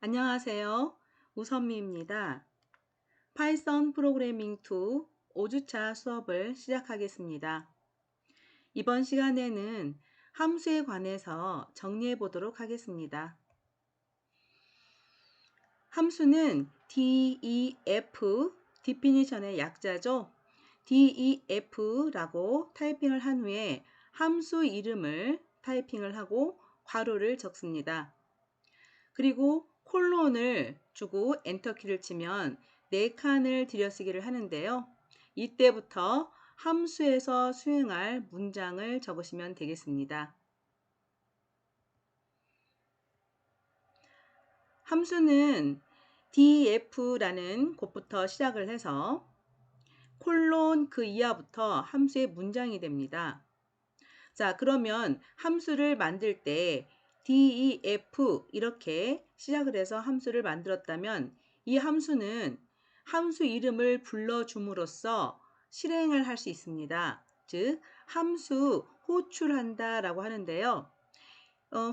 안녕하세요. 우선미입니다. 파이썬 프로그래밍 2 5주차 수업을 시작하겠습니다. 이번 시간에는 함수에 관해서 정리해 보도록 하겠습니다. 함수는 def, definition의 약자죠. def라고 타이핑을 한 후에 함수 이름을 타이핑을 하고 괄호를 적습니다. 그리고 콜론을 주고 엔터키를 치면 4칸을 들여쓰기를 하는데요. 이때부터 함수에서 수행할 문장을 적으시면 되겠습니다. 함수는 df라는 곳부터 시작을 해서 콜론 그 이하부터 함수의 문장이 됩니다. 자, 그러면 함수를 만들 때 def 이렇게 시작을 해서 함수를 만들었다면 이 함수는 함수 이름을 불러줌으로써 실행을 할 수 있습니다. 즉, 함수 호출한다 라고 하는데요.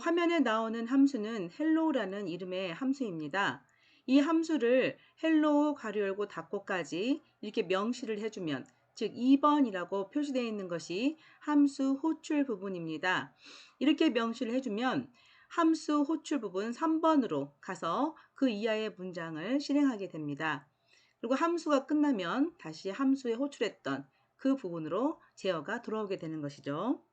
화면에 나오는 함수는 hello라는 이름의 함수입니다. 이 함수를 hello 가로 열고 닫고까지 이렇게 명시를 해주면 즉 2번이라고 표시되어 있는 것이 함수 호출 부분입니다. 이렇게 명시를 해주면 함수 호출 부분 3번으로 가서 그 이하의 문장을 실행하게 됩니다. 그리고 함수가 끝나면 다시 함수에 호출했던 그 부분으로 제어가 돌아오게 되는 것이죠.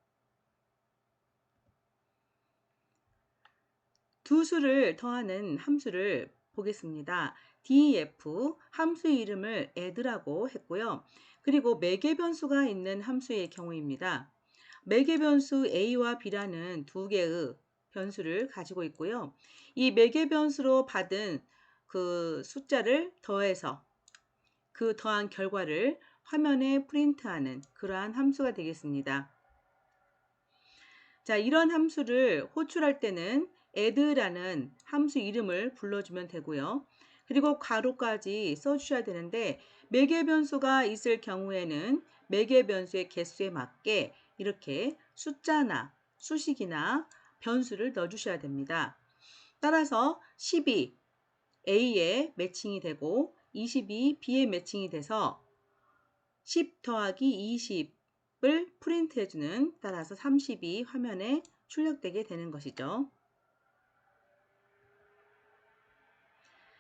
두 수를 더하는 함수를 보겠습니다. def 함수 이름을 add라고 했고요. 그리고 매개 변수가 있는 함수의 경우입니다. 매개 변수 a와 b라는 두 개의 변수를 가지고 있고요. 이 매개 변수로 받은 그 숫자를 더해서 그 더한 결과를 화면에 프린트하는 그러한 함수가 되겠습니다. 자, 이런 함수를 호출할 때는 add라는 함수 이름을 불러주면 되고요. 그리고 괄호까지 써주셔야 되는데 매개 변수가 있을 경우에는 매개 변수의 개수에 맞게 이렇게 숫자나 수식이나 변수를 넣어주셔야 됩니다. 따라서 12 A에 매칭이 되고 22 B에 매칭이 돼서 10 더하기 20을 프린트해주는 따라서 30이 화면에 출력되게 되는 것이죠.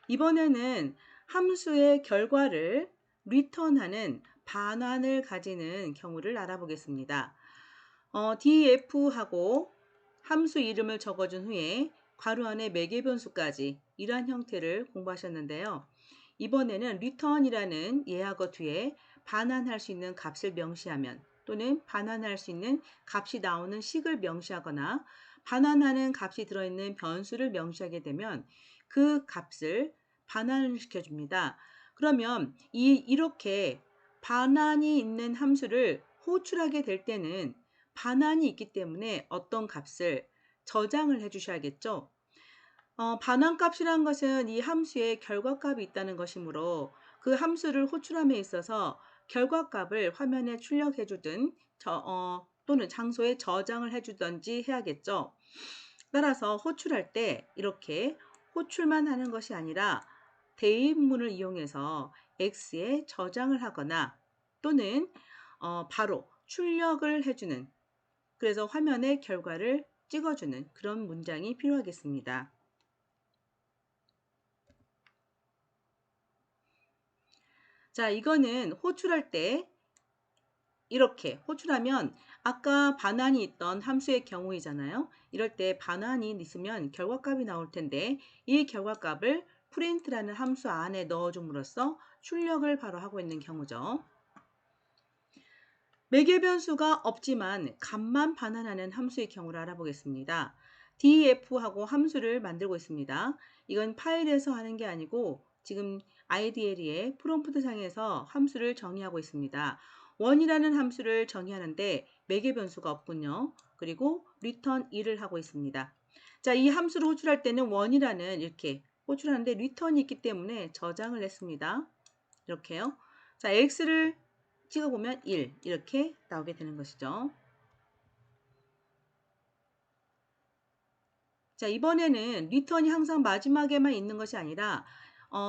이번에는 함수의 결과를 return하는 반환을 가지는 경우를 알아보겠습니다. df하고 함수 이름을 적어준 후에 괄호 안에 매개 변수까지 이러한 형태를 공부하셨는데요. 이번에는 return이라는 예하고 뒤에 반환할 수 있는 값을 명시하면 또는 반환할 수 있는 값이 나오는 식을 명시하거나 반환하는 값이 들어있는 변수를 명시하게 되면 그 값을 반환을 시켜줍니다. 그러면 이렇게 반환이 있는 함수를 호출하게 될 때는 반환이 있기 때문에 어떤 값을 저장을 해 주셔야겠죠. 반환값이라는 것은 이 함수에 결과값이 있다는 것이므로 그 함수를 호출함에 있어서 결과값을 화면에 출력해 주든 또는 장소에 저장을 해 주든지 해야겠죠. 따라서 호출할 때 이렇게 호출만 하는 것이 아니라 대입문을 이용해서 X에 저장을 하거나 또는 바로 출력을 해주는 그래서 화면에 결과를 찍어주는 그런 문장이 필요하겠습니다. 자, 이거는 호출할 때 이렇게 호출하면 아까 반환이 있던 함수의 경우이잖아요. 이럴 때 반환이 있으면 결과값이 나올 텐데 이 결과값을 print라는 함수 안에 넣어줌으로써 출력을 바로 하고 있는 경우죠. 매개 변수가 없지만 값만 반환하는 함수의 경우를 알아보겠습니다. def하고 함수를 만들고 있습니다. 이건 파일에서 하는 게 아니고 지금 IDL의 프롬프트 상에서 함수를 정의하고 있습니다. 1이라는 함수를 정의하는데 매개 변수가 없군요. 그리고 return 1을 하고 있습니다. 자, 이 함수를 호출할 때는 1이라는 이렇게 호출하는데 return이 있기 때문에 저장을 했습니다. 이렇게요. 자, x를 찍어보면 1 이렇게 나오게 되는 것이죠. 자, 이번에는 return이 항상 마지막에만 있는 것이 아니라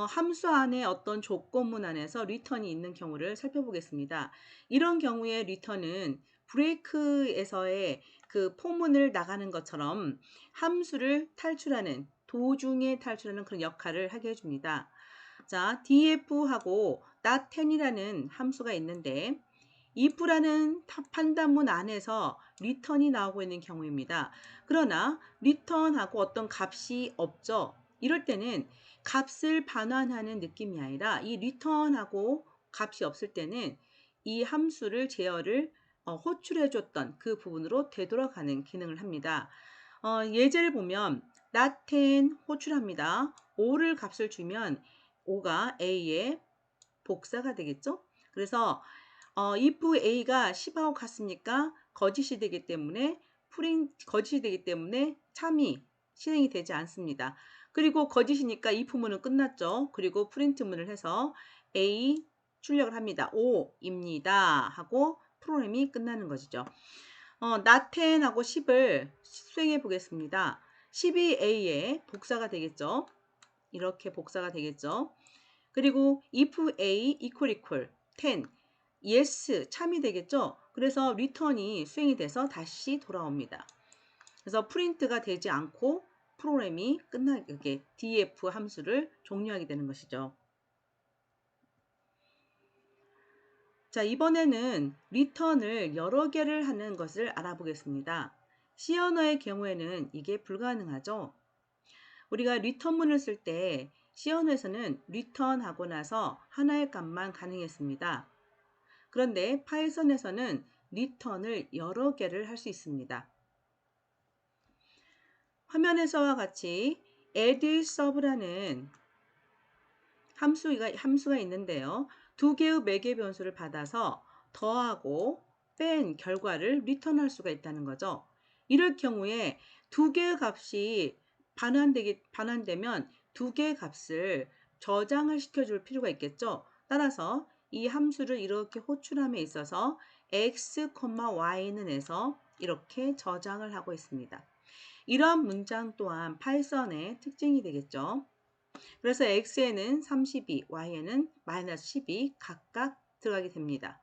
함수 안에 어떤 조건문 안에서 return이 있는 경우를 살펴보겠습니다. 이런 경우에 return은 브레이크에서의 그 포문을 나가는 것처럼 함수를 탈출하는, 도중에 탈출하는 그런 역할을 하게 해줍니다. 자, df하고 not10이라는 함수가 있는데 if라는 판단문 안에서 return이 나오고 있는 경우입니다. 그러나 return하고 어떤 값이 없죠. 이럴 때는 값을 반환하는 느낌이 아니라 이 return하고 값이 없을 때는 이 함수를 제어를 호출해 줬던 그 부분으로 되돌아가는 기능을 합니다. 예제를 보면 not 10 호출합니다. 5를 값을 주면 5가 A의 복사가 되겠죠. 그래서 if A가 10하고 같습니까? 거짓이 되기 때문에 거짓이 되기 때문에 참이 실행이 되지 않습니다. 그리고 거짓이니까 if문은 끝났죠. 그리고 프린트문을 해서 A 출력을 합니다. 5입니다. 하고 프로그램이 끝나는 것이죠. not 10하고 10을 수행해 보겠습니다. 10이 A의 복사가 되겠죠. 이렇게 복사가 되겠죠. 그리고 if A equal 10 yes 참이 되겠죠. 그래서 return이 수행이 돼서 다시 돌아옵니다. 그래서 프린트가 되지 않고 프로그램이 끝나게 df 함수를 종료하게 되는 것이죠. 자, 이번에는 return을 여러 개를 하는 것을 알아보겠습니다. C 언어의 경우에는 이게 불가능하죠. 우리가 return문을 쓸 때 C 언어에서는 return 하고 나서 하나의 값만 가능했습니다. 그런데 파이썬에서는 return을 여러 개를 할 수 있습니다. 화면에서와 같이 add sub라는 함수가 있는데요. 두 개의 매개 변수를 받아서 더하고 뺀 결과를 return할 수가 있다는 거죠. 이럴 경우에 두 개의 값이 반환되면 두 개의 값을 저장을 시켜줄 필요가 있겠죠. 따라서 이 함수를 이렇게 호출함에 있어서 x, y는 해서 이렇게 저장을 하고 있습니다. 이러한 문장 또한 파이썬의 특징이 되겠죠. 그래서 x에는 32, y에는 마이너스 12 각각 들어가게 됩니다.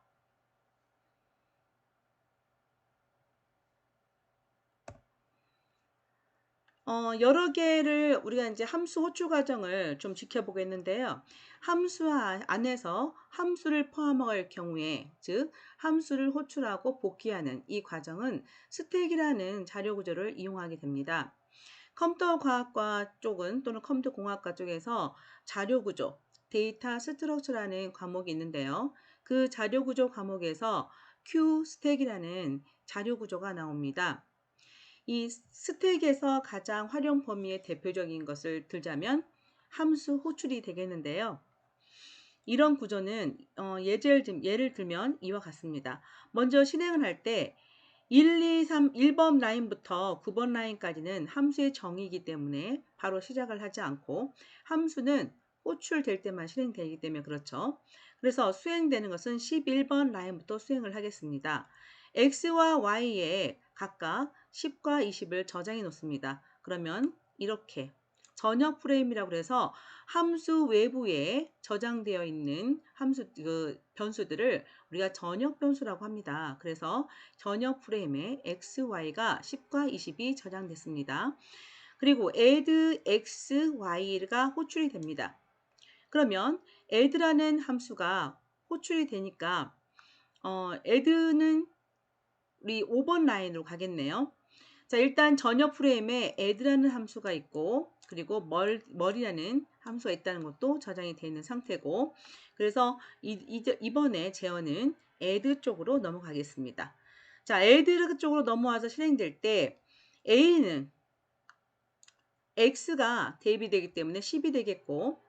여러 개를 우리가 이제 함수 호출 과정을 좀 지켜보겠는데요. 함수 안에서 함수를 포함할 경우에, 즉 함수를 호출하고 복귀하는 이 과정은 스택이라는 자료 구조를 이용하게 됩니다. 컴퓨터 과학과 쪽은 또는 컴퓨터 공학과 쪽에서 자료 구조, 데이터 스트럭처라는 과목이 있는데요. 그 자료 구조 과목에서 Q 스택이라는 자료 구조가 나옵니다. 이 스택에서 가장 활용 범위의 대표적인 것을 들자면 함수 호출이 되겠는데요. 이런 구조는 예를 들면 이와 같습니다. 먼저 실행을 할 때 1, 2, 3, 1번 라인부터 9번 라인까지는 함수의 정의이기 때문에 바로 시작을 하지 않고 함수는 호출될 때만 실행되기 때문에 그렇죠. 그래서 수행되는 것은 11번 라인부터 수행을 하겠습니다. x와 y에 각각 10과 20을 저장해 놓습니다. 그러면 이렇게 전역 프레임이라고 해서 함수 외부에 저장되어 있는 변수들을 우리가 전역 변수라고 합니다. 그래서 전역 프레임에 x, y가 10과 20이 저장됐습니다. 그리고 add x, y가 호출이 됩니다. 그러면 add라는 함수가 호출이 되니까 add는 우리 5번 라인으로 가겠네요. 자, 일단 전역 프레임에 add라는 함수가 있고 그리고 멀이라는 함수가 있다는 것도 저장이 되어 있는 상태고 그래서 이번에 제어는 add 쪽으로 넘어가겠습니다. 자, add 쪽으로 넘어와서 실행될 때 a는 x가 대입이 되기 때문에 10이 되겠고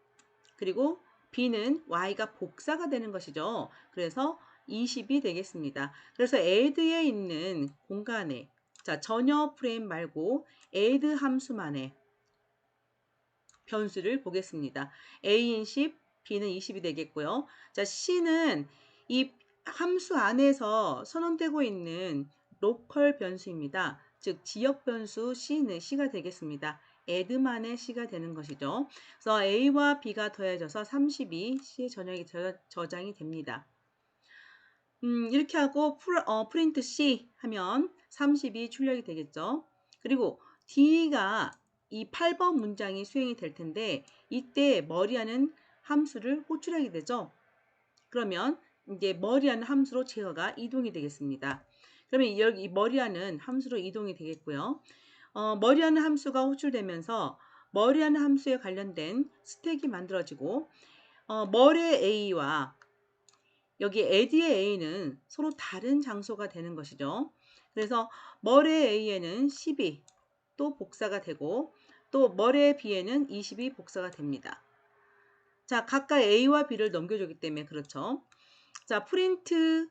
그리고 b는 y가 복사가 되는 것이죠. 그래서 20이 되겠습니다. 그래서 add에 있는 공간에 자, 전역 프레임 말고 add 함수만의 변수를 보겠습니다. a인 10, b는 20이 되겠고요. 자, c는 이 함수 안에서 선언되고 있는 로컬 변수입니다. 즉 지역 변수 C가 되겠습니다. add만의 C가 되는 것이죠. 그래서 A와 B가 더해져서 32 C의 저장이 됩니다. 이렇게 하고 프린트 C 하면 32 출력이 되겠죠. 그리고 D가 이 8번 문장이 수행이 될 텐데 이때 머리하는 함수를 호출하게 되죠. 그러면 이제 머리하는 함수로 제어가 이동이 되겠습니다. 그러면 여기 머리하는 함수로 이동이 되겠고요. 머리하는 함수가 호출되면서 머리하는 함수에 관련된 스택이 만들어지고 머리의 A와 여기 add의 a는 서로 다른 장소가 되는 것이죠. 그래서 머리의 a에는 12 또 복사가 되고 또 머리의 b에는 22 복사가 됩니다. 자, 각각 a와 b를 넘겨주기 때문에 그렇죠. 자, 프린트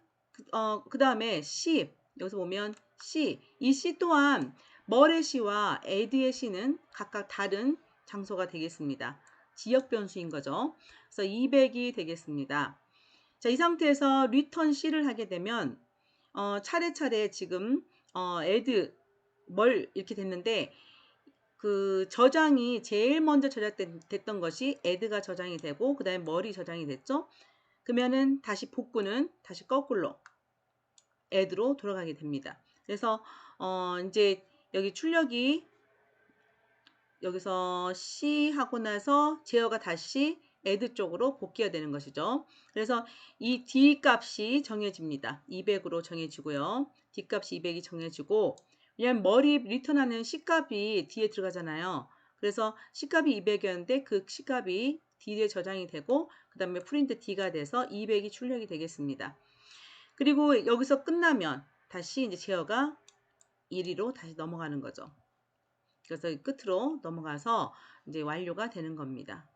그 다음에 C 여기서 보면 C 이 C 또한 머리의 C와 add의 C는 각각 다른 장소가 되겠습니다. 지역 변수인 거죠. 그래서 200이 되겠습니다. 자, 이 상태에서 return C를 하게 되면 차례차례 지금 add 이렇게 됐는데 그 저장이 제일 먼저 저장됐던 것이 add가 저장이 되고 그 다음에 머리 저장이 됐죠. 그러면은 다시 복구는 다시 거꾸로 add로 돌아가게 됩니다. 그래서 이제 여기 출력이 여기서 C 하고 나서 제어가 다시 add 쪽으로 복귀가 되는 것이죠. 그래서 이 D 값이 정해집니다. 200으로 정해지고요. D 값이 200이 정해지고 왜냐면 머리 리턴하는 C 값이 D에 들어가잖아요. 그래서 C 값이 200이었는데 그 C 값이 D에 저장이 되고 그 다음에 프린트 D가 돼서 200이 출력이 되겠습니다. 그리고 여기서 끝나면 다시 이제 제어가 1위로 다시 넘어가는 거죠. 그래서 끝으로 넘어가서 이제 완료가 되는 겁니다.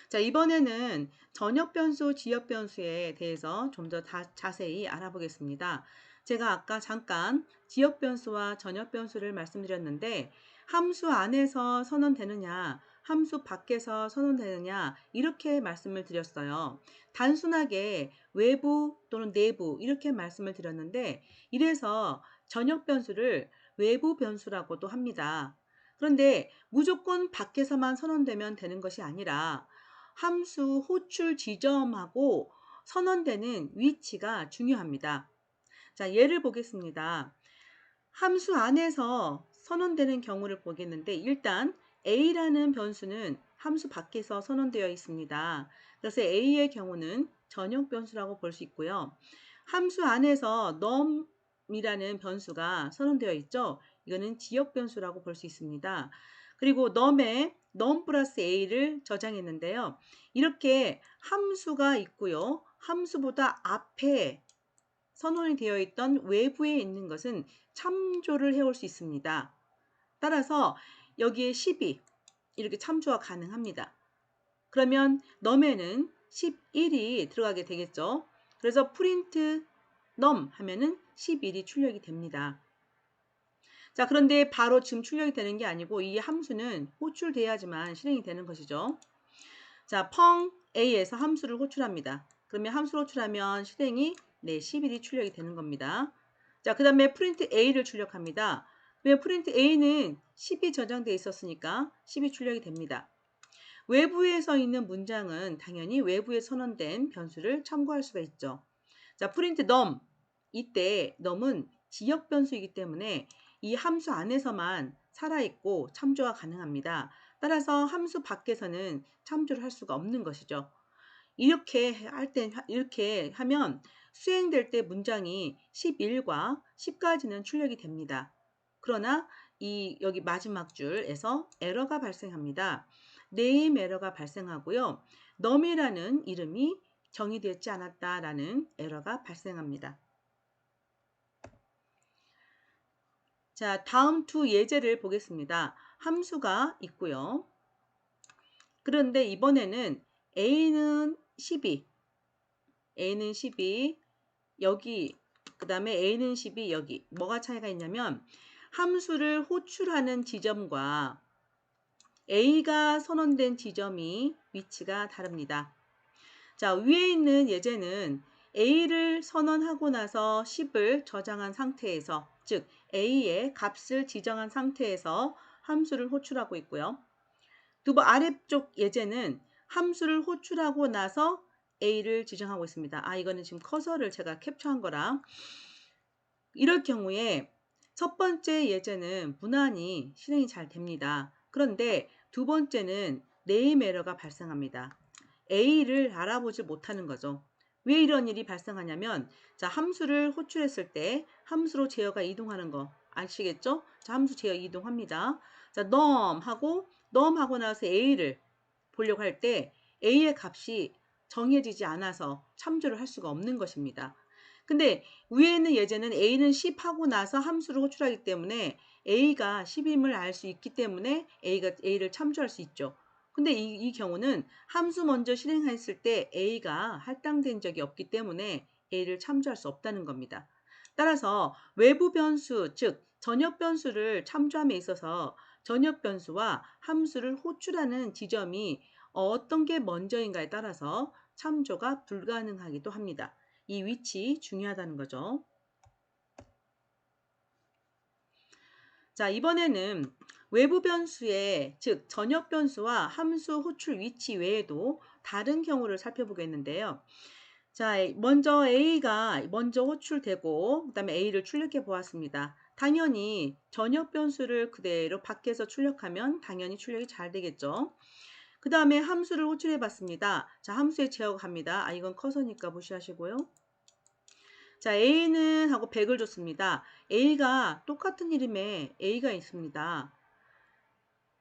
자, 이번에는 전역 변수, 지역 변수에 대해서 좀 더 자세히 알아보겠습니다. 제가 아까 잠깐 지역 변수와 전역 변수를 말씀드렸는데 함수 안에서 선언되느냐, 함수 밖에서 선언되느냐 이렇게 말씀을 드렸어요. 단순하게 외부 또는 내부 이렇게 말씀을 드렸는데 이래서 전역 변수를 외부 변수라고도 합니다. 그런데 무조건 밖에서만 선언되면 되는 것이 아니라 함수 호출 지점하고 선언되는 위치가 중요합니다. 자, 예를 보겠습니다. 함수 안에서 선언되는 경우를 보겠는데 일단 a라는 변수는 함수 밖에서 선언되어 있습니다. 그래서 a의 경우는 전역 변수라고 볼 수 있고요. 함수 안에서 num이라는 변수가 선언되어 있죠. 이거는 지역 변수라고 볼 수 있습니다. 그리고 num 플러스 a를 저장했는데요. 이렇게 함수가 있고요. 함수보다 앞에 선언이 되어 있던 외부에 있는 것은 참조를 해올 수 있습니다. 따라서 여기에 12 이렇게 참조가 가능합니다. 그러면 num에는 11이 들어가게 되겠죠. 그래서 print num 하면은 11이 출력이 됩니다. 자, 그런데 바로 지금 출력이 되는 게 아니고 이 함수는 호출돼야지만 실행이 되는 것이죠. 자, 펑 a에서 함수를 호출합니다. 그러면 함수를 호출하면 실행이 11이 출력이 되는 겁니다. 자, 그 다음에 프린트 a를 출력합니다. 그러면 프린트 a는 10이 저장되어 있었으니까 10이 출력이 됩니다. 외부에서 있는 문장은 당연히 외부에 선언된 변수를 참고할 수가 있죠. 자, 프린트 num 이때 num은 지역 변수이기 때문에 이 함수 안에서만 살아있고 참조가 가능합니다. 따라서 함수 밖에서는 참조를 할 수가 없는 것이죠. 이렇게 하면 수행될 때 문장이 11과 10까지는 출력이 됩니다. 그러나 여기 마지막 줄에서 에러가 발생합니다. 네임 에러가 발생하고요. num이라는 이름이 정의되지 않았다라는 에러가 발생합니다. 자, 다음 두 예제를 보겠습니다. 함수가 있고요. 그런데 이번에는 a는 12, 여기, 그 다음에 a는 12 여기. 뭐가 차이가 있냐면 함수를 호출하는 지점과 a가 선언된 지점이 위치가 다릅니다. 자, 위에 있는 예제는 A를 선언하고 나서 10을 저장한 상태에서, 즉 A의 값을 지정한 상태에서 함수를 호출하고 있고요. 두 번 아래쪽 예제는 함수를 호출하고 나서 A를 지정하고 있습니다. 이거는 지금 커서를 제가 캡처한 거라. 이럴 경우에 첫 번째 예제는 무난히 실행이 잘 됩니다. 그런데 두 번째는 네임 에러가 발생합니다. A를 알아보지 못하는 거죠. 왜 이런 일이 발생하냐면, 자, 함수를 호출했을 때 함수로 제어가 이동하는 거 아시겠죠? 자, 함수 제어 이동합니다. 자, num 하고 나서 A를 보려고 할 때 A의 값이 정해지지 않아서 참조를 할 수가 없는 것입니다. 근데 위에 있는 예제는 A는 10 하고 나서 함수를 호출하기 때문에 A가 10임을 알 수 있기 때문에 A를 참조할 수 있죠. 근데 이 경우는 함수 먼저 실행했을 때 A가 할당된 적이 없기 때문에 A를 참조할 수 없다는 겁니다. 따라서 외부 변수, 즉 전역 변수를 참조함에 있어서 전역 변수와 함수를 호출하는 지점이 어떤 게 먼저인가에 따라서 참조가 불가능하기도 합니다. 이 위치 중요하다는 거죠. 자, 이번에는 외부 변수의, 즉 전역 변수와 함수 호출 위치 외에도 다른 경우를 살펴보겠는데요. 자, 먼저 A가 먼저 호출되고 그다음에 A를 출력해 보았습니다. 당연히 전역 변수를 그대로 밖에서 출력하면 당연히 출력이 잘 되겠죠. 그 다음에 함수를 호출해 봤습니다. 자, 함수에 제어합니다. 이건 커서니까 무시하시고요. 자, A는 하고 100을 줬습니다. A가 똑같은 이름에 A가 있습니다.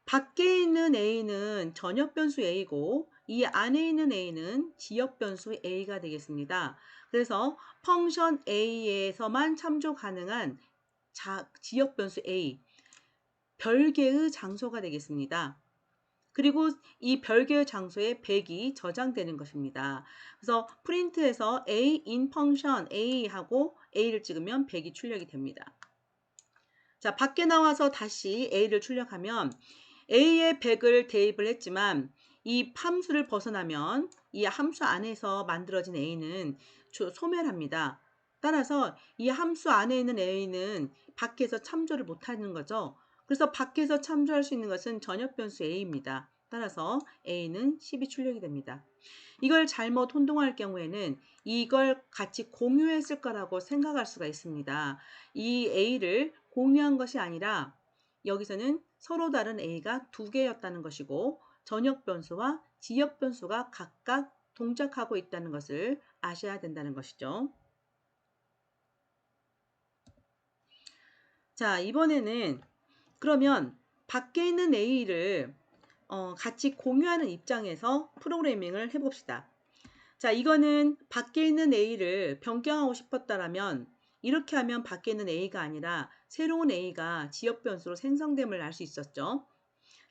밖에 있는 A는 전역 변수 A고 이 안에 있는 A는 지역 변수 A가 되겠습니다. 그래서 펑션 A에서만 참조 가능한 지역 변수 A, 별개의 장소가 되겠습니다. 그리고 이 별개의 장소에 100이 저장되는 것입니다. 그래서 프린트에서 A in function A 하고 A를 찍으면 100이 출력이 됩니다. 자, 밖에 나와서 다시 A를 출력하면 A에 100을 대입을 했지만 이 함수를 벗어나면 이 함수 안에서 만들어진 A는 소멸합니다. 따라서 이 함수 안에 있는 A는 밖에서 참조를 못하는 거죠. 그래서 밖에서 참조할 수 있는 것은 전역 변수 A입니다. 따라서 A는 10이 출력이 됩니다. 이걸 잘못 혼동할 경우에는 이걸 같이 공유했을 거라고 생각할 수가 있습니다. 이 A를 공유한 것이 아니라 여기서는 서로 다른 A가 두 개였다는 것이고 전역 변수와 지역 변수가 각각 동작하고 있다는 것을 아셔야 된다는 것이죠. 자, 이번에는 그러면 밖에 있는 A를 같이 공유하는 입장에서 프로그래밍을 해봅시다. 자, 이거는 밖에 있는 A를 변경하고 싶었다라면 이렇게 하면 밖에 있는 A가 아니라 새로운 A가 지역 변수로 생성됨을 알 수 있었죠.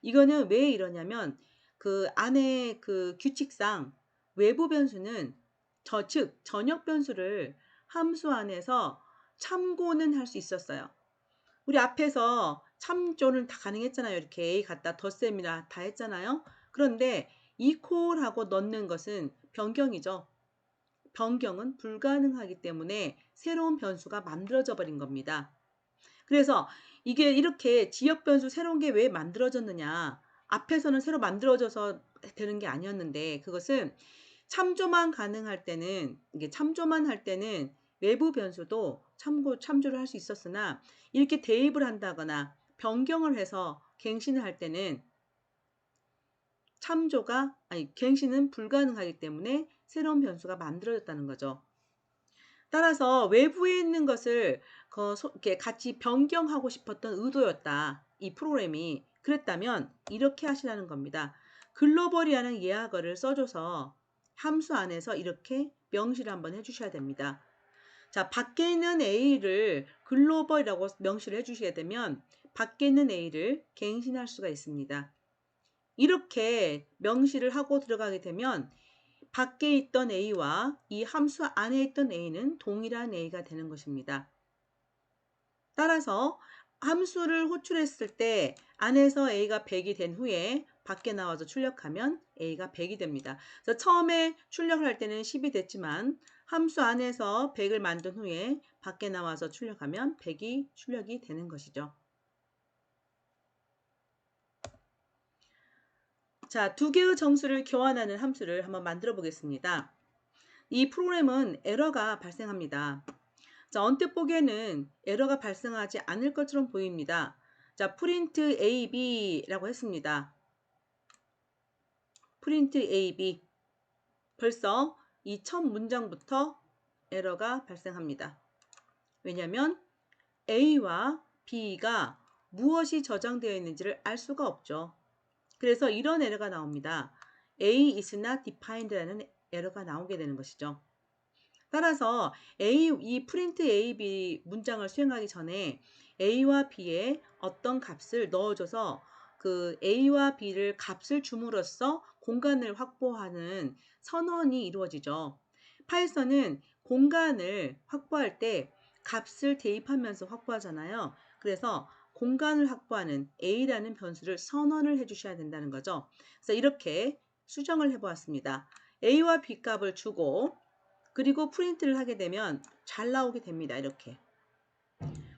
이거는 왜 이러냐면 그 안에 그 규칙상 외부 변수는 즉 전역 변수를 함수 안에서 참고는 할 수 있었어요. 우리 앞에서 참조는 다 가능했잖아요. 이렇게 A 갖다 덧셈이나 다 했잖아요. 그런데 equal하고 넣는 것은 변경이죠. 변경은 불가능하기 때문에 새로운 변수가 만들어져 버린 겁니다. 그래서 이게 이렇게 지역 변수 새로운 게 왜 만들어졌느냐. 앞에서는 새로 만들어져서 되는 게 아니었는데 그것은 참조만 가능할 때는 이게 참조만 할 때는 외부 변수도 참조를 할 수 있었으나 이렇게 대입을 한다거나 변경을 해서 갱신을 할 때는 갱신은 불가능하기 때문에 새로운 변수가 만들어졌다는 거죠. 따라서 외부에 있는 것을 이렇게 같이 변경하고 싶었던 의도였다. 이 프로그램이. 그랬다면 이렇게 하시라는 겁니다. 글로벌이라는 예약어를 써줘서 함수 안에서 이렇게 명시를 한번 해주셔야 됩니다. 자, 밖에 있는 A를 글로벌이라고 명시를 해주시게 되면 밖에 있는 A를 갱신할 수가 있습니다. 이렇게 명시를 하고 들어가게 되면 밖에 있던 A와 이 함수 안에 있던 A는 동일한 A가 되는 것입니다. 따라서 함수를 호출했을 때 안에서 A가 100이 된 후에 밖에 나와서 출력하면 A가 100이 됩니다. 그래서 처음에 출력을 할 때는 10이 됐지만 함수 안에서 100을 만든 후에 밖에 나와서 출력하면 100이 출력이 되는 것이죠. 자, 두 개의 정수를 교환하는 함수를 한번 만들어 보겠습니다. 이 프로그램은 에러가 발생합니다. 자, 언뜻 보기에는 에러가 발생하지 않을 것처럼 보입니다. 자, 프린트 AB라고 했습니다. 프린트 AB. 벌써 이 첫 문장부터 에러가 발생합니다. 왜냐하면 A와 B가 무엇이 저장되어 있는지를 알 수가 없죠. 그래서 이런 에러가 나옵니다. A is not defined라는 에러가 나오게 되는 것이죠. 따라서 이 프린트 AB 문장을 수행하기 전에 A와 B에 어떤 값을 넣어줘서 그 A와 B를 값을 줌으로써 공간을 확보하는 선언이 이루어지죠. 파이썬은 공간을 확보할 때 값을 대입하면서 확보하잖아요. 그래서 공간을 확보하는 A라는 변수를 선언을 해주셔야 된다는 거죠. 그래서 이렇게 수정을 해보았습니다. A와 B 값을 주고 그리고 프린트를 하게 되면 잘 나오게 됩니다. 이렇게.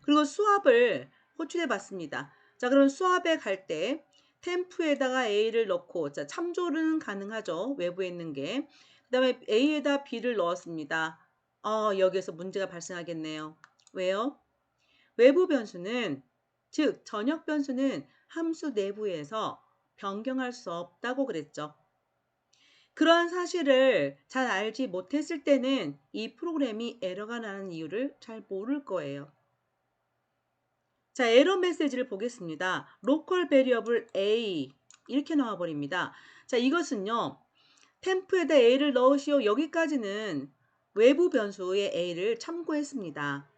그리고 수압을 호출해 봤습니다. 자, 그럼 수압에 갈 때 템프에다가 A를 넣고, 자, 참조는 가능하죠. 외부에 있는 게. 그 다음에 A에다 B를 넣었습니다. 여기에서 문제가 발생하겠네요. 왜요? 외부 변수는, 즉 전역 변수는 함수 내부에서 변경할 수 없다고 그랬죠. 그런 사실을 잘 알지 못했을 때는 이 프로그램이 에러가 나는 이유를 잘 모를 거예요. 자, 에러 메시지를 보겠습니다. local variable A 이렇게 나와 버립니다. 자, 이것은요. 템프에다 A를 넣으시오. 여기까지는 외부 변수의 A를 참고했습니다.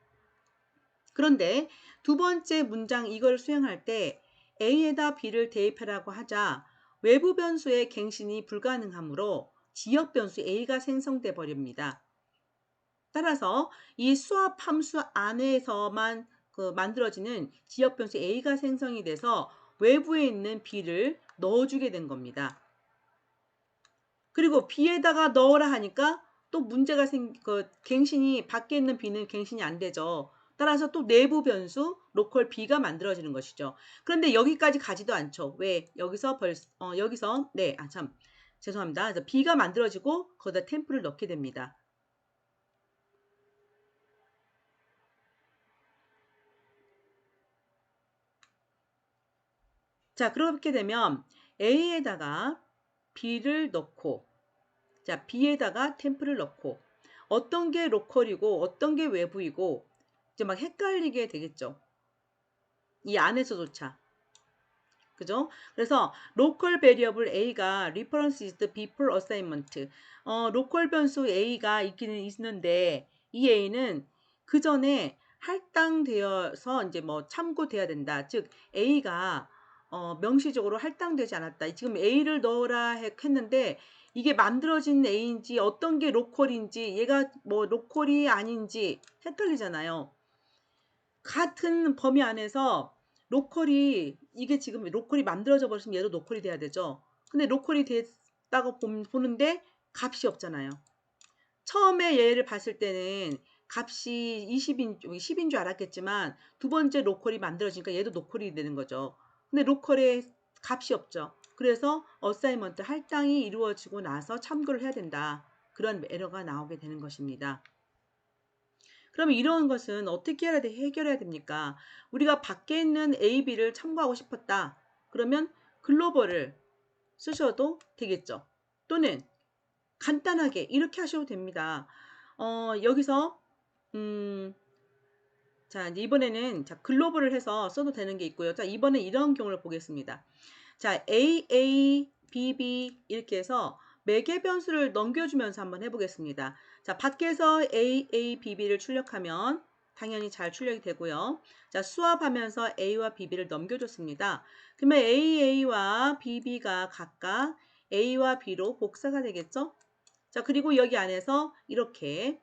그런데 두 번째 문장 이걸 수행할 때 A에다 B를 대입하라고 하자 외부 변수의 갱신이 불가능하므로 지역 변수 A가 생성돼 버립니다. 따라서 이 수압 함수 안에서만 만들어지는 지역 변수 A가 생성이 돼서 외부에 있는 B를 넣어주게 된 겁니다. 그리고 B에다가 넣어라 하니까 또 문제가 갱신이 밖에 있는 B는 갱신이 안 되죠. 따라서 또 내부 변수 로컬 B가 만들어지는 것이죠. 그런데 여기까지 가지도 않죠. 왜? 여기서 죄송합니다. 그래서 B가 만들어지고 거기다 템프를 넣게 됩니다. 자, 그렇게 되면 A에다가 B를 넣고, 자, B에다가 템프를 넣고, 어떤 게 로컬이고 어떤 게 외부이고 이제 막 헷갈리게 되겠죠. 이 안에서조차. 그죠? 그래서 local variable A가 reference is before assignment. 로컬 변수 A가 있기는 있는데 이 A는 그 전에 할당되어서 이제 뭐 참고돼야 된다. 즉 A가 명시적으로 할당되지 않았다. 지금 A를 넣어라 했는데 이게 만들어진 A인지 어떤 게 로컬인지 얘가 뭐 로컬이 아닌지 헷갈리잖아요. 같은 범위 안에서 이게 지금 로컬이 만들어져 버렸으면 얘도 로컬이 돼야 되죠. 근데 로컬이 됐다고 보는데 값이 없잖아요. 처음에 얘를 봤을 때는 값이 10인 줄 알았겠지만 두 번째 로컬이 만들어지니까 얘도 로컬이 되는 거죠. 근데 로컬에 값이 없죠. 그래서 어사이먼트 할당이 이루어지고 나서 참고를 해야 된다. 그런 에러가 나오게 되는 것입니다. 그러면 이런 것은 어떻게 해결해야 됩니까? 우리가 밖에 있는 A, B를 참고하고 싶었다. 그러면 글로벌을 쓰셔도 되겠죠. 또는 간단하게 이렇게 하셔도 됩니다. 여기서 자, 이번에는 글로벌을 해서 써도 되는 게 있고요. 자, 이번에 이런 경우를 보겠습니다. 자, A, B, B 이렇게 해서 매개 변수를 넘겨주면서 한번 해보겠습니다. 자, 밖에서 A, B, B를 출력하면 당연히 잘 출력이 되고요. 자, 수압하면서 A와 BB를 넘겨줬습니다. 그러면 A와 BB가 각각 A와 B로 복사가 되겠죠? 자, 그리고 여기 안에서 이렇게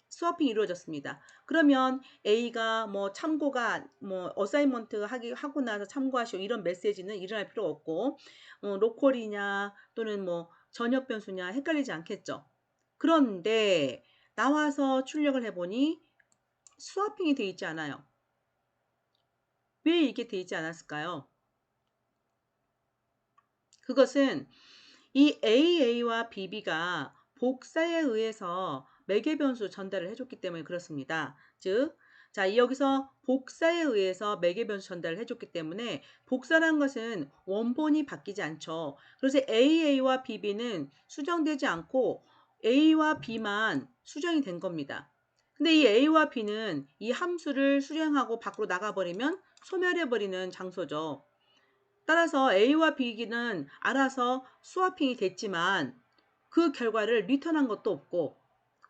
수업이 이루어졌습니다. 그러면 A가 뭐 참고가 뭐 어사이먼트 하고 나서 참고하시오 이런 메시지는 일어날 필요가 없고 로컬이냐 또는 뭐 전역 변수냐 헷갈리지 않겠죠. 그런데 나와서 출력을 해보니 스와핑이 되어 있지 않아요. 왜 이게 되어 있지 않았을까요? 그것은 이 AA와 BB가 복사에 의해서 매개변수 전달을 해줬기 때문에 그렇습니다. 즉, 자, 여기서 복사에 의해서 매개변수 전달을 해줬기 때문에 복사란 것은 원본이 바뀌지 않죠. 그래서 AA와 BB는 수정되지 않고 A와 B만 수정이 된 겁니다. 근데 이 A와 B는 이 함수를 수정하고 밖으로 나가버리면 소멸해버리는 장소죠. 따라서 A와 B는 알아서 스와핑이 됐지만 그 결과를 리턴한 것도 없고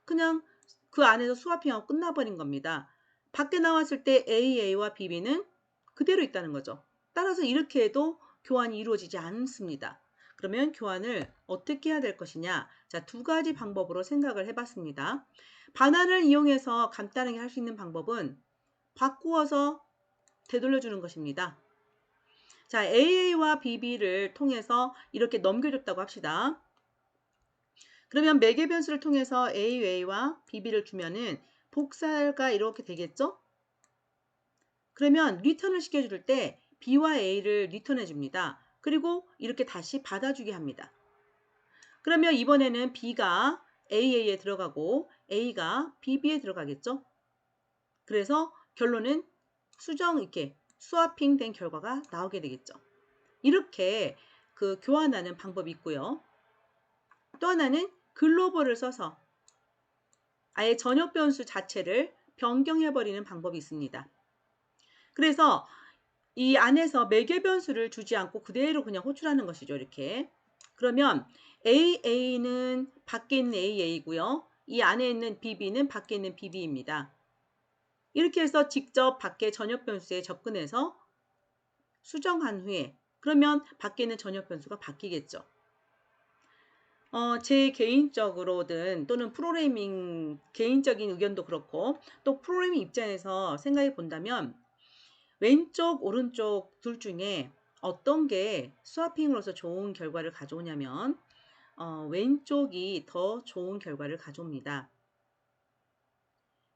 그냥 그 안에서 스와핑하고 끝나버린 겁니다. 밖에 나왔을 때 AA와 BB는 그대로 있다는 거죠. 따라서 이렇게 해도 교환이 이루어지지 않습니다. 그러면 교환을 어떻게 해야 될 것이냐? 자, 두 가지 방법으로 생각을 해봤습니다. 반환을 이용해서 간단하게 할 수 있는 방법은 바꾸어서 되돌려주는 것입니다. 자, AA와 BB를 통해서 이렇게 넘겨줬다고 합시다. 그러면 매개변수를 통해서 AA와 BB를 주면은 복사가 이렇게 되겠죠? 그러면 리턴을 시켜줄 때 B와 A를 리턴해 줍니다. 그리고 이렇게 다시 받아주게 합니다. 그러면 이번에는 B가 AA에 들어가고 A가 BB에 들어가겠죠? 그래서 결론은 이렇게 스와핑 된 결과가 나오게 되겠죠. 이렇게 그 교환하는 방법이 있고요. 또 하나는 글로벌을 써서 아예 전역 변수 자체를 변경해버리는 방법이 있습니다. 그래서 이 안에서 매개 변수를 주지 않고 그대로 그냥 호출하는 것이죠. 이렇게. 그러면 AA는 밖에 있는 AA고요. 이 안에 있는 BB는 밖에 있는 BB입니다. 이렇게 해서 직접 밖에 전역 변수에 접근해서 수정한 후에 그러면 밖에 있는 전역 변수가 바뀌겠죠. 제 개인적으로든 또는 프로그래밍 개인적인 의견도 그렇고 또 프로그래밍 입장에서 생각해 본다면 왼쪽 오른쪽 둘 중에 어떤 게 스와핑으로서 좋은 결과를 가져오냐면 왼쪽이 더 좋은 결과를 가져옵니다.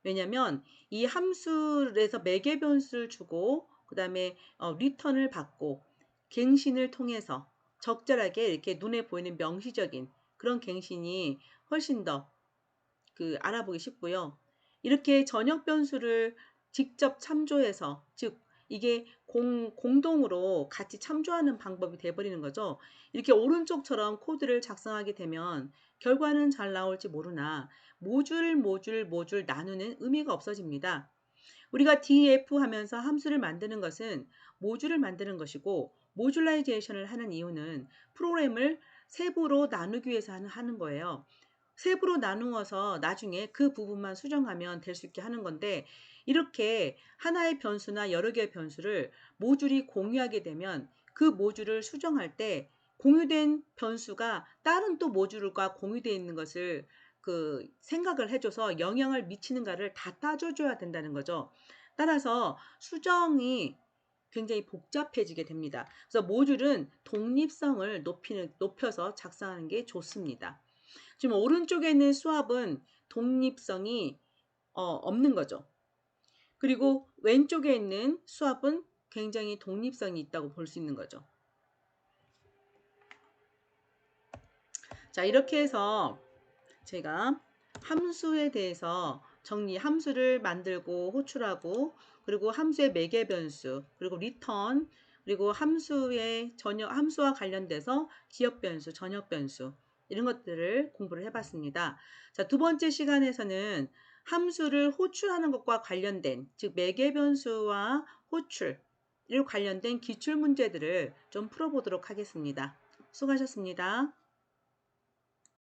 왜냐하면 이 함수에서 매개 변수를 주고 그 다음에 리턴을 받고 갱신을 통해서 적절하게 이렇게 눈에 보이는 명시적인 그런 갱신이 훨씬 더 알아보기 쉽고요. 이렇게 전역 변수를 직접 참조해서 즉 이게 공동으로 같이 참조하는 방법이 돼버리는 거죠. 이렇게 오른쪽처럼 코드를 작성하게 되면 결과는 잘 나올지 모르나 모듈 나누는 의미가 없어집니다. 우리가 df 하면서 함수를 만드는 것은 모듈을 만드는 것이고 모듈라이제이션을 하는 이유는 프로그램을 세부로 나누기 위해서 하는 거예요. 세부로 나누어서 나중에 그 부분만 수정하면 될 수 있게 하는 건데 이렇게 하나의 변수나 여러 개의 변수를 모듈이 공유하게 되면 그 모듈을 수정할 때 공유된 변수가 다른 또 모듈과 공유되어 있는 것을 생각을 해줘서 영향을 미치는가를 다 따져줘야 된다는 거죠. 따라서 수정이 굉장히 복잡해지게 됩니다. 그래서 모듈은 독립성을 높여서 작성하는 게 좋습니다. 지금 오른쪽에 있는 수압은 독립성이 없는 거죠. 그리고 왼쪽에 있는 수압은 굉장히 독립성이 있다고 볼 수 있는 거죠. 자, 이렇게 해서 제가 함수에 대해서 함수를 만들고 호출하고 그리고 함수의 매개 변수 그리고 리턴 그리고 함수와 관련돼서 기억 변수, 전역 변수 이런 것들을 공부를 해봤습니다. 자, 두 번째 시간에서는 함수를 호출하는 것과 관련된 즉 매개 변수와 호출 을 관련된 기출 문제들을 좀 풀어보도록 하겠습니다. 수고하셨습니다.